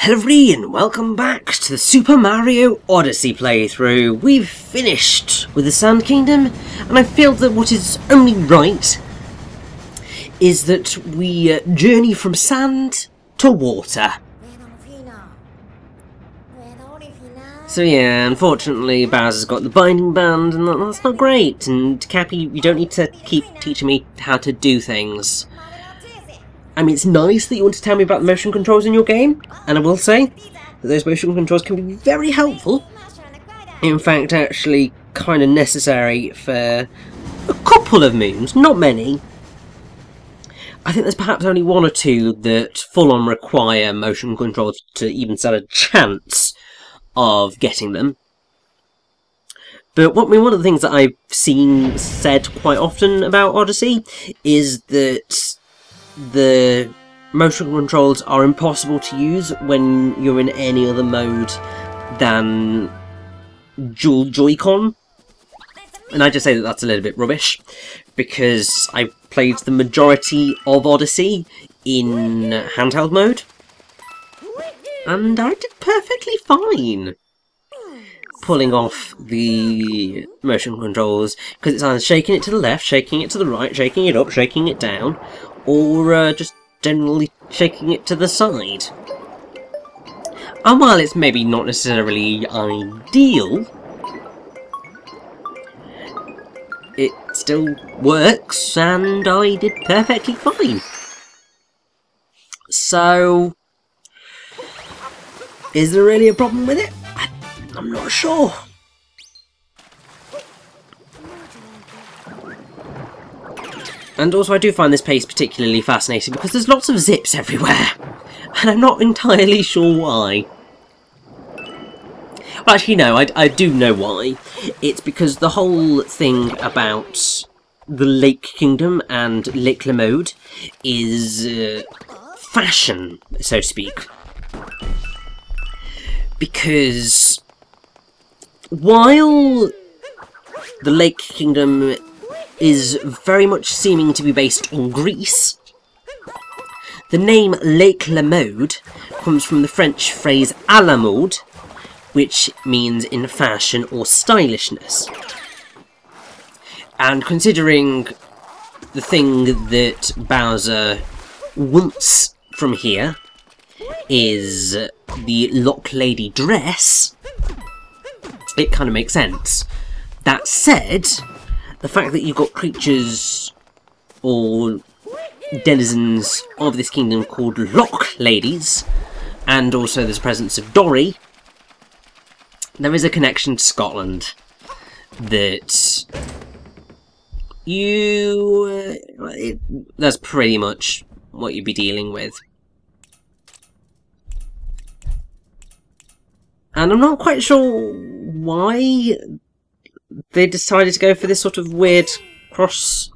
Hello everybody and welcome back to the Super Mario Odyssey playthrough. We've finished with the Sand Kingdom, and I feel that what is only right is that we journey from sand to water. So yeah, unfortunately Bowser's got the binding band, and that's not great, and Cappy, you don't need to keep teaching me how to do things. I mean, it's nice that you want to tell me about the motion controls in your game, and I will say that those motion controls can be very helpful. In fact, actually kind of necessary for a couple of moons, not many. I think there's perhaps only one or two that full-on require motion controls to even stand a chance of getting them. But one of the things that I've seen said quite often about Odyssey is that the motion controls are impossible to use when you're in any other mode than dual Joy-Con. And I just say that that's a little bit rubbish, because I played the majority of Odyssey in handheld mode, and I did perfectly fine pulling off the motion controls, because it's either shaking it to the left, shaking it to the right, shaking it up, shaking it down, or just generally shaking it to the side. And while it's maybe not necessarily ideal, it still works, and I did perfectly fine. So, is there really a problem with it? I'm not sure. And also I do find this place particularly fascinating because there's lots of zips everywhere, and I'm not entirely sure why. Well, actually no, I do know why. It's because the whole thing about the Lake Kingdom and Lake Lamode is fashion, so to speak. Because while the Lake Kingdom is very much seeming to be based on Greece, the name Lake Lamode comes from the French phrase à la mode, which means in fashion or stylishness. And considering the thing that Bowser wants from here is the Lock Lady dress, it kind of makes sense. That said, the fact that you've got creatures or denizens of this kingdom called Lock Ladies, and also there's a presence of Dory, there is a connection to Scotland that that's pretty much what you'd be dealing with. And I'm not quite sure why they decided to go for this sort of weird cross-region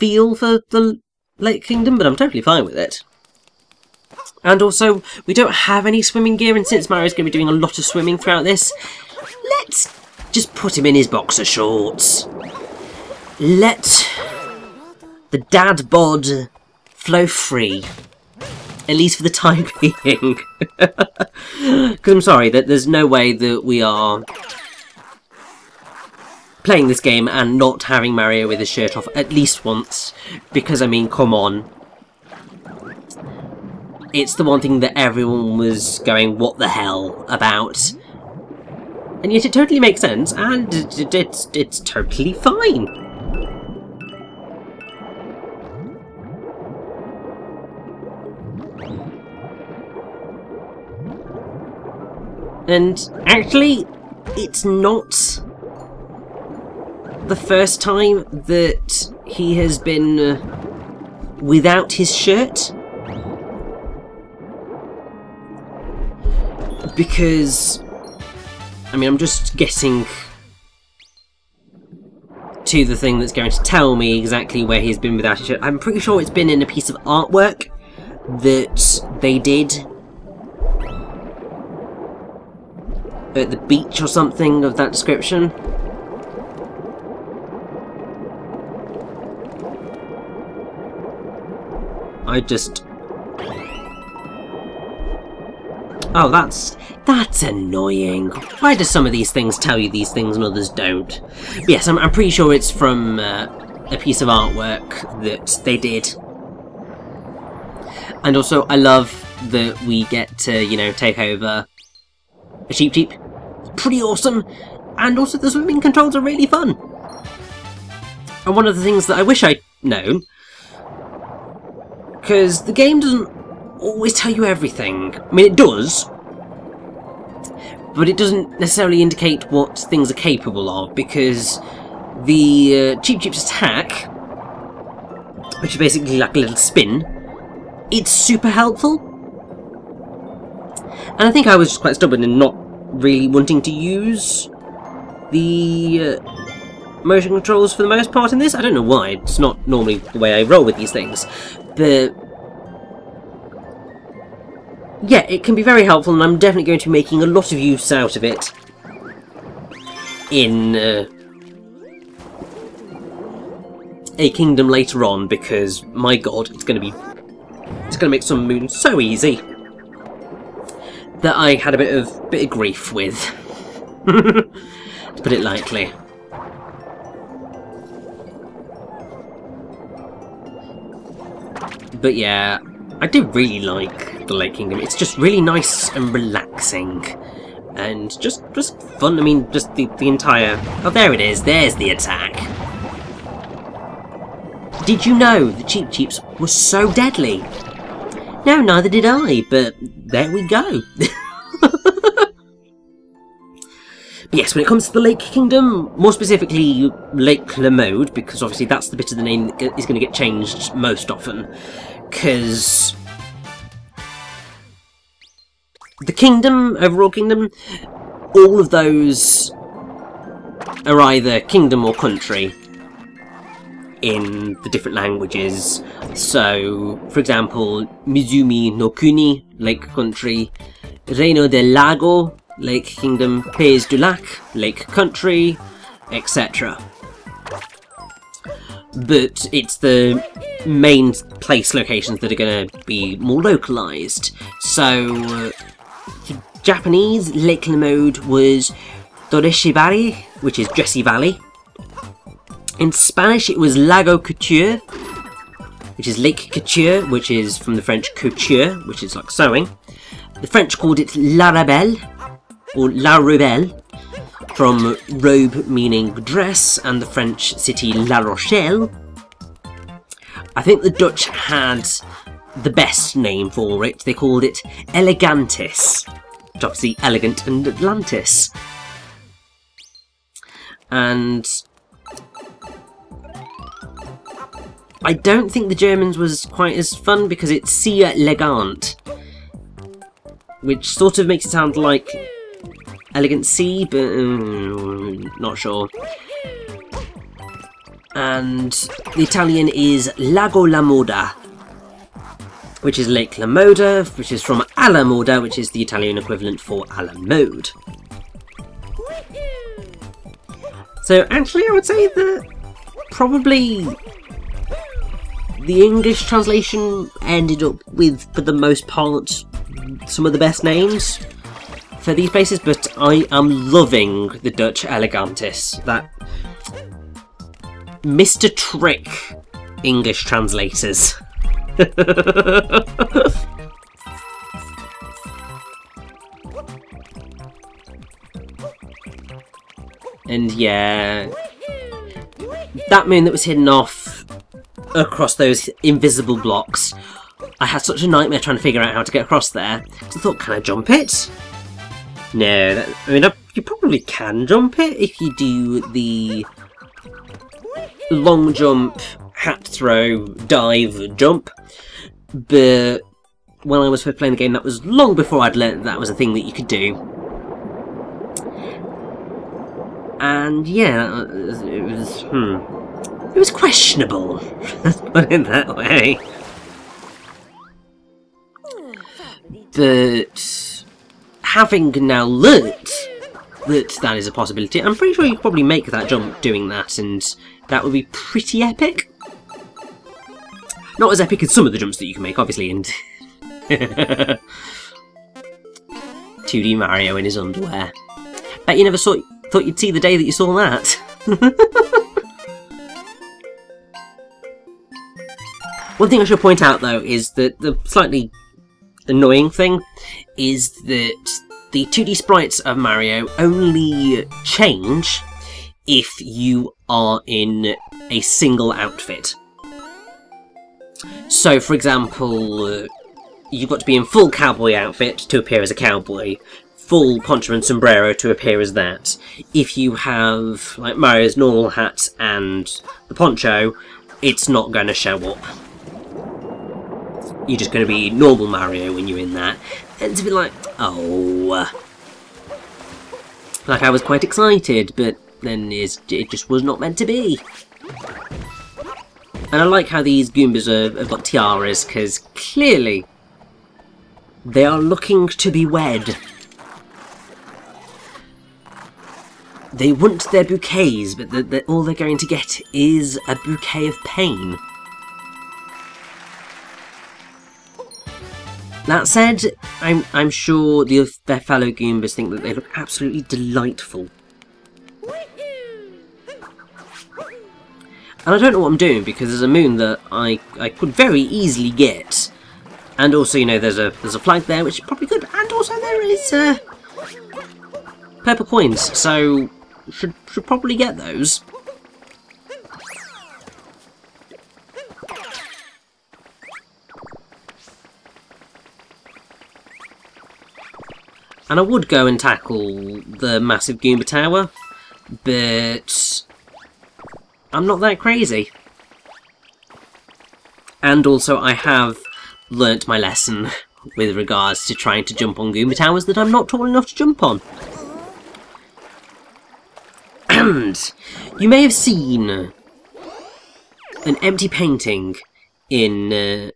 feel for the Lake Kingdom, but I'm totally fine with it. And also, we don't have any swimming gear, and since Mario's going to be doing a lot of swimming throughout this, let's just put him in his boxer shorts. Let the dad bod flow free. At least for the time being. Because I'm sorry, that there's no way that we are playing this game and not having Mario with his shirt off at least once. Because, I mean, come on. It's the one thing that everyone was going, what the hell, about. And yet it totally makes sense, and it's totally fine. And actually, it's not the first time that he has been without his shirt. Because, I mean, I'm just getting to the thing that's going to tell me exactly where he's been without his shirt. I'm pretty sure it's been in a piece of artwork that they did at the beach or something of that description. I just Oh, that's annoying. Why do some of these things tell you these things and others don't? But yes, I'm pretty sure it's from a piece of artwork that they did. And also, I love that we get to, you know, take over a Cheep Cheep. It's pretty awesome. And also, the swimming controls are really fun. And one of the things that I wish I'd known, because the game doesn't always tell you everything. I mean, it does, but it doesn't necessarily indicate what things are capable of, because the Cheep Cheep's attack, which is basically like a little spin, it's super helpful. And I think I was just quite stubborn in not really wanting to use the motion controls for the most part in this. I don't know why, it's not normally the way I roll with these things, but yeah, it can be very helpful, and I'm definitely going to be making a lot of use out of it in a kingdom later on, because my god, it's going to make Sun Moon so easy that I had a bit of grief with, to put it lightly. But yeah, I do really like the Lake Kingdom. It's just really nice and relaxing, and just fun. I mean, just the entire... Oh, there it is. There's the attack. Did you know the Cheep Cheeps were so deadly? No, neither did I, but there we go. But yes, when it comes to the Lake Kingdom, more specifically Lake Lamode, because obviously that's the bit of the name that is going to get changed most often, because the kingdom, overall kingdom, all of those are either kingdom or country in the different languages. So, for example, Mizumi no Kuni, Lake Country, Reino del Lago, Lake Kingdom, Pays du Lac, Lake Country, etc. But it's the main place locations that are going to be more localised. So, for Japanese, Lake Lamode was Doreshibari, which is Jessie Valley. In Spanish, it was Lago Couture, which is Lake Couture, which is from the French couture, which is like sewing. The French called it La Rebelle, or La Rebelle, from robe meaning dress, and the French city La Rochelle. I think the Dutch had the best name for it. They called it Elegantis, which obviously elegant and Atlantis. And I don't think the Germans was quite as fun, because it's Sea Elegant, which sort of makes it sound like Elegant Sea, but not sure. And the Italian is Lago Lamode, which is Lake Lamode, which is from alla moda, which is the Italian equivalent for a la mode. So actually I would say that probably the English translation ended up with, for the most part, some of the best names for these places, but I am loving the Dutch Elegantis. That Mr. Trick English translators. And yeah, that moon that was hidden off across those invisible blocks, I had such a nightmare trying to figure out how to get across there. So I thought, can I jump it? No, I mean, you probably can jump it if you do the long jump, hat throw, dive, jump. But when I was first playing the game, that was long before I'd learned that was a thing that you could do. And yeah, it was questionable, let's put it that way. But having now learnt that that is a possibility, I'm pretty sure you could probably make that jump doing that, and that would be pretty epic. Not as epic as some of the jumps that you can make, obviously, and 2D Mario in his underwear. Bet you never thought you'd see the day that you saw that. One thing I should point out, though, is that the slightly annoying thing is that the 2D sprites of Mario only change if you are in a single outfit. So, for example, you've got to be in full cowboy outfit to appear as a cowboy, full poncho and sombrero to appear as that. If you have, like, Mario's normal hat and the poncho, it's not going to show up. You're just going to be normal Mario when you're in that. And it's a bit like, oh. Like, I was quite excited, but then it just was not meant to be. And I like how these Goombas have got tiaras, because clearly they are looking to be wed. They want their bouquets, but all they're going to get is a bouquet of pain. That said, I'm sure their fellow Goombas think that they look absolutely delightful. And I don't know what I'm doing, because there's a moon that I could very easily get. And also, you know, there's a flag there, which is probably good. And also there is purple coins, so should probably get those. And I would go and tackle the massive Goomba Tower, but I'm not that crazy. And also I have learnt my lesson with regards to trying to jump on Goomba Towers that I'm not tall enough to jump on. And you may have seen an empty painting in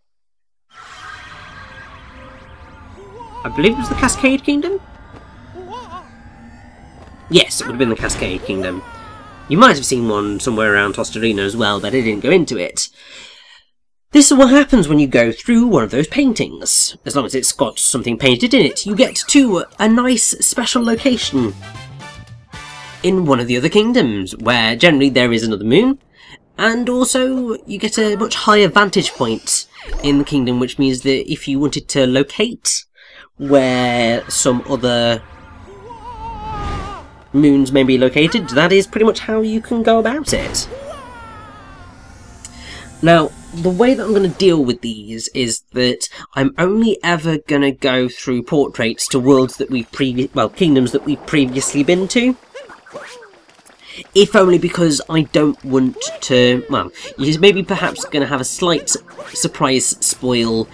I believe it was the Cascade Kingdom? Yes, it would have been the Cascade Kingdom. You might have seen one somewhere around Tostarena as well, but I didn't go into it. This is what happens when you go through one of those paintings. As long as it's got something painted in it, you get to a nice special location in one of the other kingdoms, where generally there is another moon, and also you get a much higher vantage point in the kingdom, which means that if you wanted to locate where some other moons may be located, that is pretty much how you can go about it. Now, the way that I'm going to deal with these is that I'm only ever going to go through portraits to worlds that kingdoms that we've previously been to. If only because I don't want to, well, you're maybe perhaps going to have a slight surprise spoil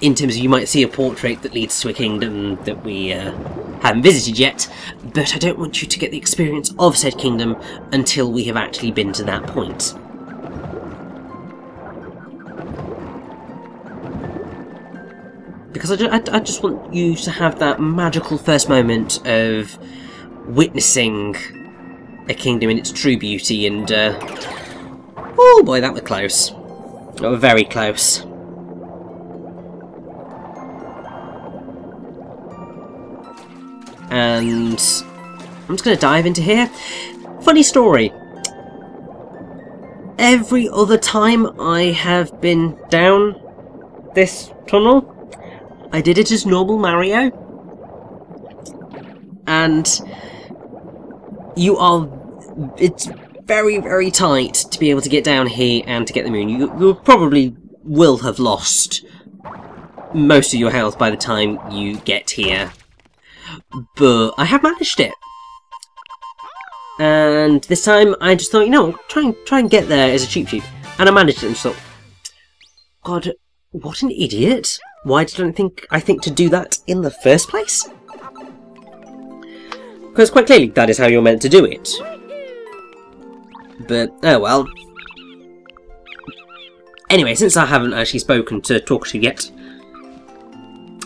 in terms of you might see a portrait that leads to a kingdom that we haven't visited yet, but I don't want you to get the experience of said kingdom until we have actually been to that point. Because I just want you to have that magical first moment of witnessing a kingdom in its true beauty, and oh boy, that was close. That was very close. And I'm just going to dive into here. Funny story. Every other time I have been down this tunnel, I did it as normal Mario. And it's very, very tight to be able to get down here and to get the moon. You probably will have lost most of your health by the time you get here. But I have managed it. And this time I just thought, you know, try and get there as a cheap. And I managed it and just thought, God, what an idiot. Why did I think to do that in the first place? Because quite clearly that is how you're meant to do it. But, oh well. Anyway, since I haven't actually spoken to talk to yet,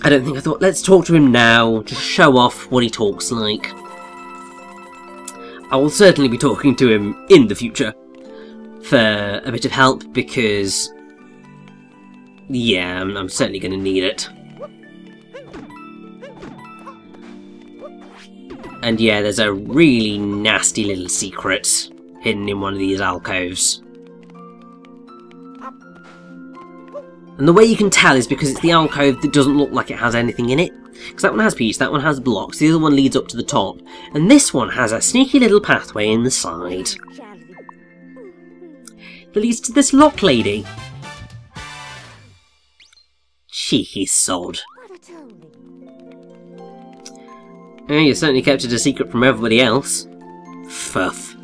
I thought, let's talk to him now, just show off what he talks like. I will certainly be talking to him in the future for a bit of help, because yeah, I'm certainly going to need it. And yeah, there's a really nasty little secret hidden in one of these alcoves. And the way you can tell is because it's the alcove that doesn't look like it has anything in it. Because that one has peach, that one has blocks, the other one leads up to the top. And this one has a sneaky little pathway in the side that leads to this lock lady. Cheeky sod. Oh, you certainly kept it a secret from everybody else. Fuff.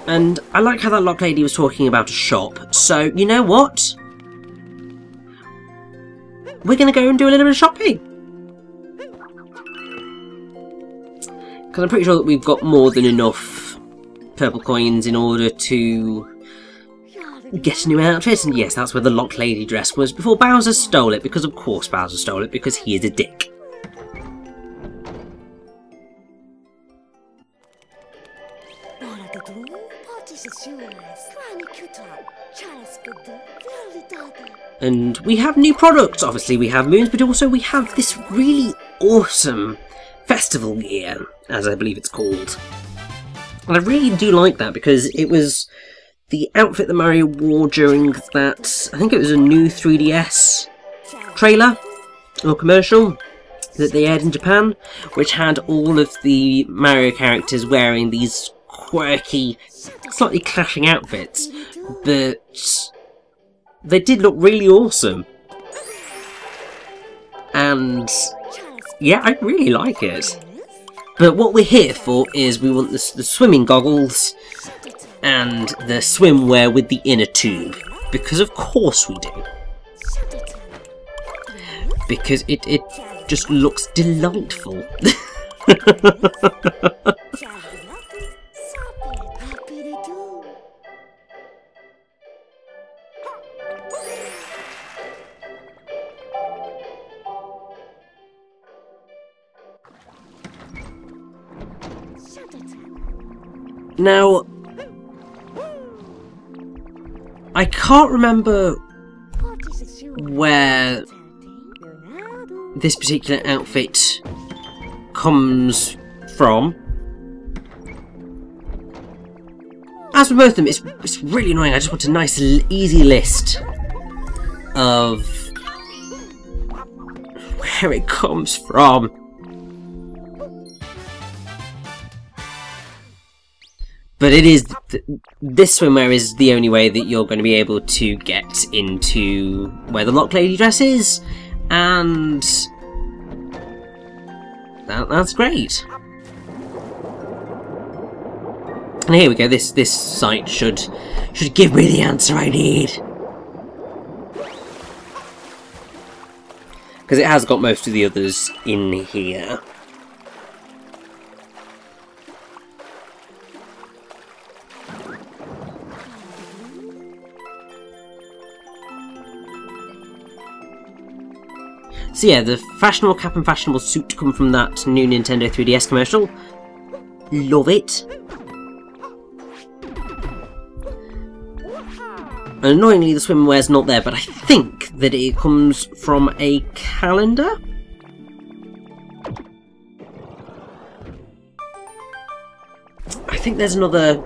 And I like how that lock lady was talking about a shop, so you know what? We're going to go and do a little bit of shopping. Because I'm pretty sure that we've got more than enough purple coins in order to get a new outfit. And yes, that's where the lock lady dress was before Bowser stole it, because of course Bowser stole it, because he is a dick. And we have new products. Obviously we have moons, but also we have this really awesome festival gear, as I believe it's called. And I really do like that, because it was the outfit that Mario wore during that, I think it was a new 3DS trailer or commercial that they aired in Japan, which had all of the Mario characters wearing these quirky, slightly clashing outfits, but they did look really awesome. And yeah, I really like it. But what we're here for is we want the swimming goggles and the swimwear with the inner tube. Because of course we do. Because it just looks delightful. Now, I can't remember where this particular outfit comes from. As with both of them, it's really annoying. I just want a nice, easy list of where it comes from. But it is, this swimwear is the only way that you're going to be able to get into where the lock lady dress is, and that's great. And here we go, this site should give me the answer I need. Because it has got most of the others in here. So yeah, the fashionable cap and fashionable suit come from that new Nintendo 3DS commercial. Love it. And annoyingly, the swimwear's not there, but I think that it comes from a calendar? I think there's another...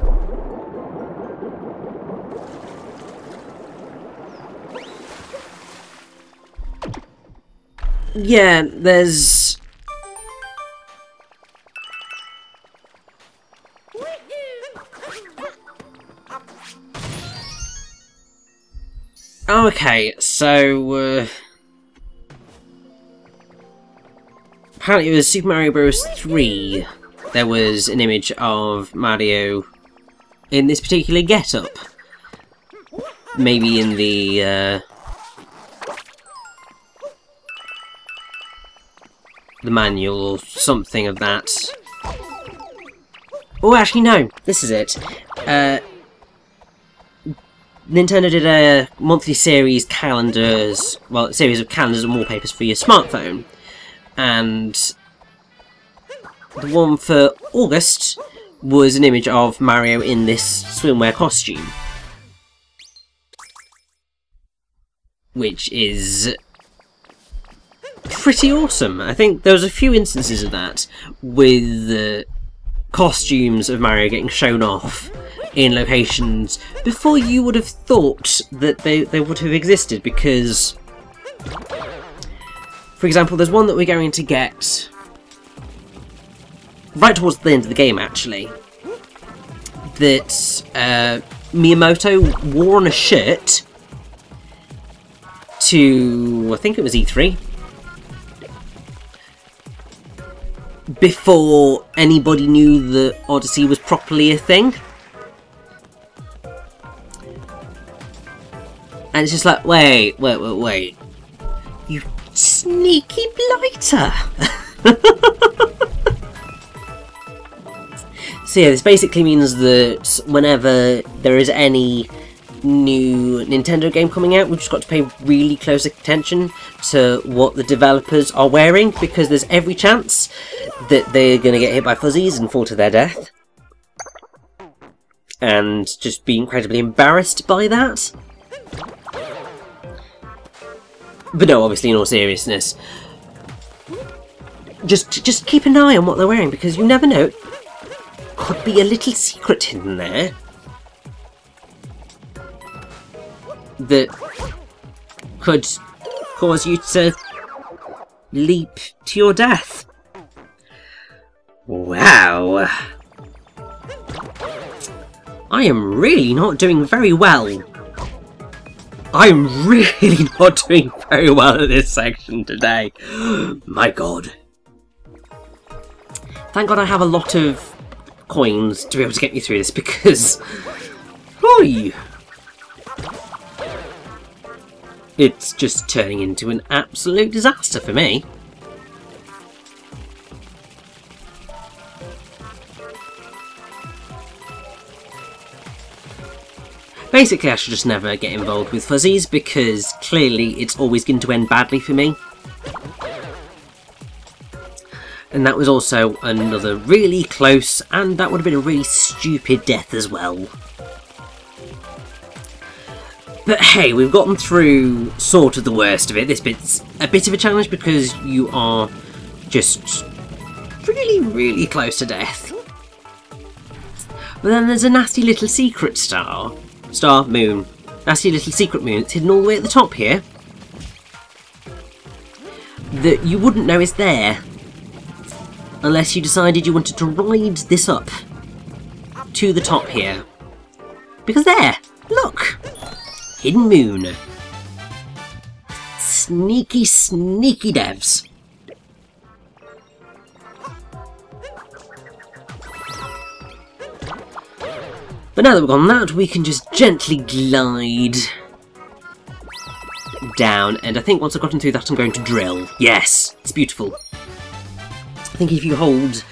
Yeah, there's... Okay, so... apparently it was Super Mario Bros. 3. There was an image of Mario in this particular get-up. Maybe in the manual or something of that. Oh, actually no, this is it. Nintendo did a monthly series calendars, well, a series of calendars and wallpapers for your smartphone. And the one for August was an image of Mario in this swimwear costume. which is pretty awesome. I think there was a few instances of that with costumes of Mario getting shown off in locations before you would have thought that they would have existed, because, for example, there's one that we're going to get right towards the end of the game, actually, that Miyamoto wore on a shirt to, I think it was E3, before anybody knew that Odyssey was properly a thing. And it's just like, wait. You sneaky blighter! So yeah, this basically means that whenever there is any new Nintendo game coming out, we've just got to pay really close attention to what the developers are wearing, because there's every chance that they're going to get hit by fuzzies and fall to their death. And just be incredibly embarrassed by that. But no, obviously, in all seriousness, just keep an eye on what they're wearing, because you never know. Could be a little secret hidden there that could cause you to leap to your death. Wow. I am really not doing very well. I'm really not doing very well at this section today. My god. Thank god I have a lot of coins to be able to get me through this, because whoo, it's just turning into an absolute disaster for me. Basically, I should just never get involved with fuzzies, because clearly it's always going to end badly for me. And that was also another really close, and that would have been a really stupid death as well. But hey, we've gotten through sort of the worst of it. This bit's a bit of a challenge because you are just really close to death. But then there's a nasty little secret moon. Nasty little secret moon that's hidden all the way at the top here, that you wouldn't know is there unless you decided you wanted to ride this up to the top here. Because there, look! Hidden moon. Sneaky devs. But now that we've gone that, we can just gently glide down, and I think once I've gotten through that I'm going to drill. Yes, it's beautiful. I think if you hold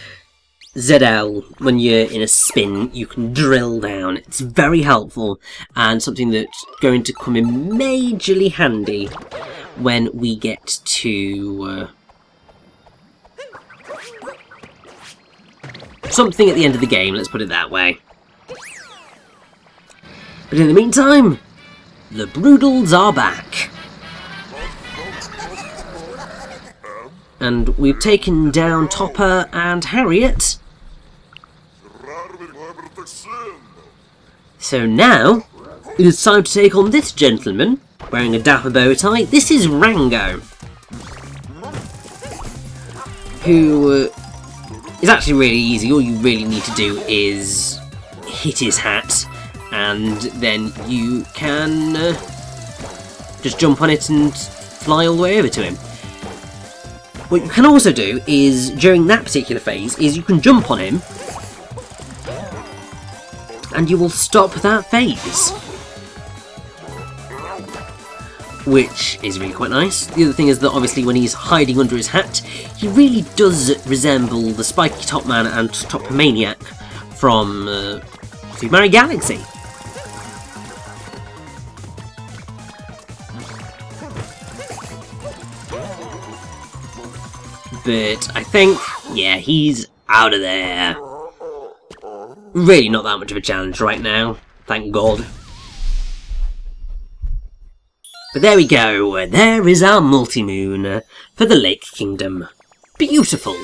ZL when you're in a spin, you can drill down. It's very helpful, and something that's going to come in majorly handy when we get to something at the end of the game, let's put it that way. But in the meantime, the Broodals are back. And we've taken down Topper and Harriet. So now, it's time to take on this gentleman, wearing a dapper bow tie. This is Rango, who is actually really easy. All you really need to do is hit his hat, and then you can just jump on it and fly all the way over to him. What you can also do is, during that particular phase, is you can jump on him and you will stop that phase, which is really quite nice. The other thing is that obviously when he's hiding under his hat, he really does resemble the spiky top man and Topper Maniac from Super Mario Galaxy. But I think, yeah, he's out of there. Really not that much of a challenge right now, thank God. But there we go, there is our multi-moon for the Lake Kingdom. Beautiful!